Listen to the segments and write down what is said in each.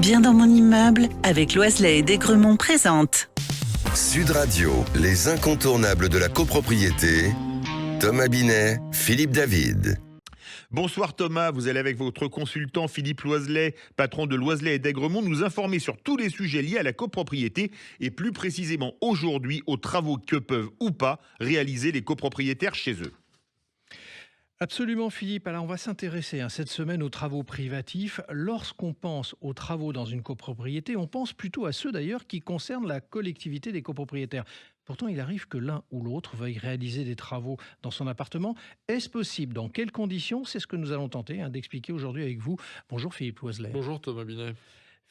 Bien dans mon immeuble, avec Loiselet et Desgremont présente. Sud Radio, les incontournables de la copropriété. Thomas Binet, Philippe David. Bonsoir Thomas, vous allez avec votre consultant Philippe Loiselet, patron de Loiselet et Desgremont, nous informer sur tous les sujets liés à la copropriété et plus précisément aujourd'hui aux travaux que peuvent ou pas réaliser les copropriétaires chez eux. Absolument Philippe, alors on va s'intéresser cette semaine aux travaux privatifs. Lorsqu'on pense aux travaux dans une copropriété, on pense plutôt à ceux d'ailleurs qui concernent la collectivité des copropriétaires. Pourtant, il arrive que l'un ou l'autre veuille réaliser des travaux dans son appartement. Est-ce possible? Dans quelles conditions? C'est ce que nous allons tenter d'expliquer aujourd'hui avec vous. Bonjour Philippe Loiselet. Bonjour Thomas Binet.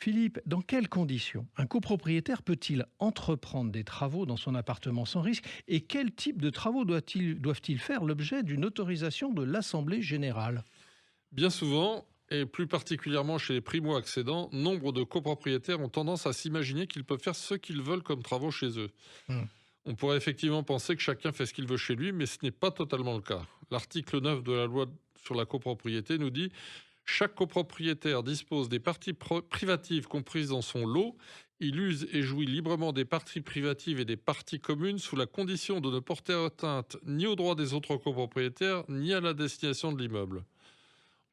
Philippe, dans quelles conditions un copropriétaire peut-il entreprendre des travaux dans son appartement sans risque et quel type de travaux doivent-ils faire l'objet d'une autorisation de l'Assemblée générale? Bien souvent, et plus particulièrement chez les primo-accédants, nombre de copropriétaires ont tendance à s'imaginer qu'ils peuvent faire ce qu'ils veulent comme travaux chez eux. On pourrait effectivement penser que chacun fait ce qu'il veut chez lui, mais ce n'est pas totalement le cas. L'article 9 de la loi sur la copropriété nous dit: chaque copropriétaire dispose des parties privatives comprises dans son lot. Il use et jouit librement des parties privatives et des parties communes sous la condition de ne porter atteinte ni aux droits des autres copropriétaires, ni à la destination de l'immeuble.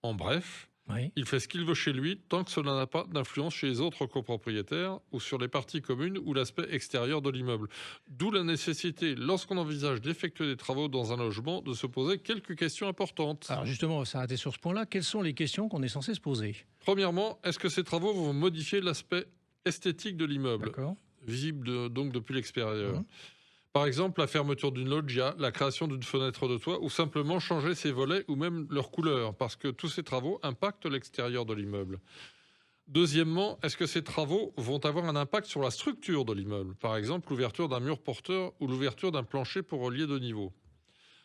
En bref, il fait ce qu'il veut chez lui tant que cela n'a pas d'influence chez les autres copropriétaires ou sur les parties communes ou l'aspect extérieur de l'immeuble. D'où la nécessité, lorsqu'on envisage d'effectuer des travaux dans un logement, de se poser quelques questions importantes. Alors justement, on va s'arrêter sur ce point-là. Quelles sont les questions qu'on est censé se poser? Premièrement, est-ce que ces travaux vont modifier l'aspect esthétique de l'immeuble, visible donc depuis l'extérieur? Par exemple, la fermeture d'une loggia, la création d'une fenêtre de toit ou simplement changer ses volets ou même leur couleur, parce que tous ces travaux impactent l'extérieur de l'immeuble. Deuxièmement, est-ce que ces travaux vont avoir un impact sur la structure de l'immeuble, par exemple l'ouverture d'un mur porteur ou l'ouverture d'un plancher pour relier deux niveaux?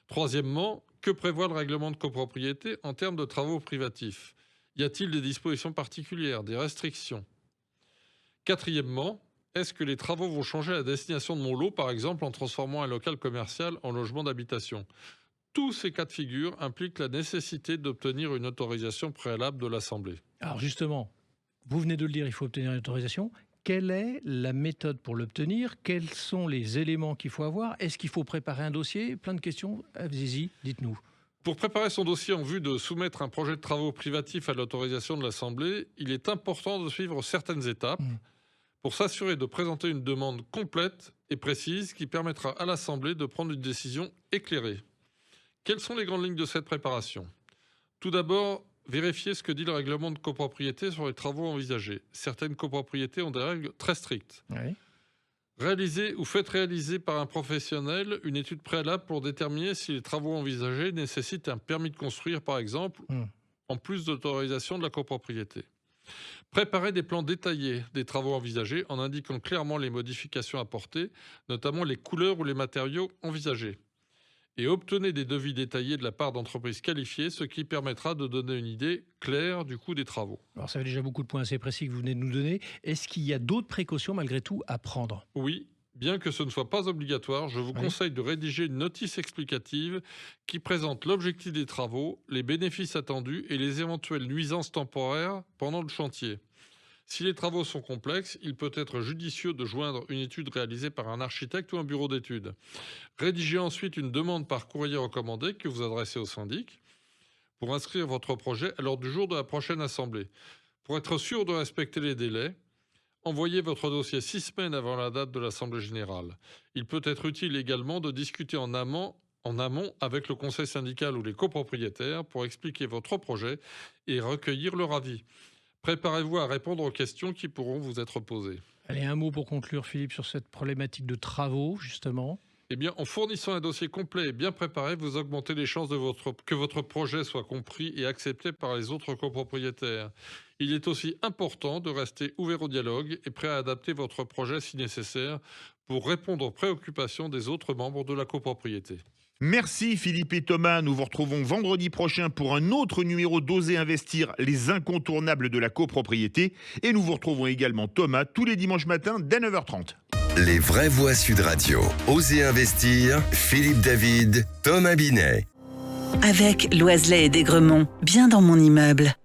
Troisièmement, que prévoit le règlement de copropriété en termes de travaux privatifs? Y a-t-il des dispositions particulières, des restrictions? Quatrièmement, est-ce que les travaux vont changer la destination de mon lot, par exemple en transformant un local commercial en logement d'habitation? Tous ces cas de figure impliquent la nécessité d'obtenir une autorisation préalable de l'Assemblée. Alors justement, vous venez de le dire, il faut obtenir une autorisation. Quelle est la méthode pour l'obtenir? Quels sont les éléments qu'il faut avoir? Est-ce qu'il faut préparer un dossier? Plein de questions. Allez-y, dites-nous. Pour préparer son dossier en vue de soumettre un projet de travaux privatifs à l'autorisation de l'Assemblée, il est important de suivre certaines étapes pour s'assurer de présenter une demande complète et précise qui permettra à l'Assemblée de prendre une décision éclairée. Quelles sont les grandes lignes de cette préparation? Tout d'abord, vérifiez ce que dit le règlement de copropriété sur les travaux envisagés. Certaines copropriétés ont des règles très strictes. Réalisez ou faites réaliser par un professionnel une étude préalable pour déterminer si les travaux envisagés nécessitent un permis de construire, par exemple, en plus d'autorisation de la copropriété. Préparez des plans détaillés des travaux envisagés en indiquant clairement les modifications apportées, notamment les couleurs ou les matériaux envisagés. Et obtenez des devis détaillés de la part d'entreprises qualifiées, ce qui permettra de donner une idée claire du coût des travaux. Alors ça fait déjà beaucoup de points assez précis que vous venez de nous donner. Est-ce qu'il y a d'autres précautions malgré tout à prendre? Oui. Bien que ce ne soit pas obligatoire, je vous conseille de rédiger une notice explicative qui présente l'objectif des travaux, les bénéfices attendus et les éventuelles nuisances temporaires pendant le chantier. Si les travaux sont complexes, il peut être judicieux de joindre une étude réalisée par un architecte ou un bureau d'études. Rédigez ensuite une demande par courrier recommandé que vous adressez au syndic pour inscrire votre projet à l'ordre du jour de la prochaine assemblée. Pour être sûr de respecter les délais, envoyez votre dossier 6 semaines avant la date de l'Assemblée générale. Il peut être utile également de discuter en amont avec le conseil syndical ou les copropriétaires pour expliquer votre projet et recueillir leur avis. Préparez-vous à répondre aux questions qui pourront vous être posées. Allez, un mot pour conclure, Philippe, sur cette problématique de travaux, justement. Eh bien, en fournissant un dossier complet et bien préparé, vous augmentez les chances que votre projet soit compris et accepté par les autres copropriétaires. Il est aussi important de rester ouvert au dialogue et prêt à adapter votre projet si nécessaire pour répondre aux préoccupations des autres membres de la copropriété. Merci Philippe et Thomas, nous vous retrouvons vendredi prochain pour un autre numéro d'Oser Investir, les incontournables de la copropriété. Et nous vous retrouvons également Thomas tous les dimanches matins dès 9h30. Les vraies voix Sud Radio. Oser investir, Philippe David, Thomas Binet. Avec Loiselet et Desgremont, bien dans mon immeuble.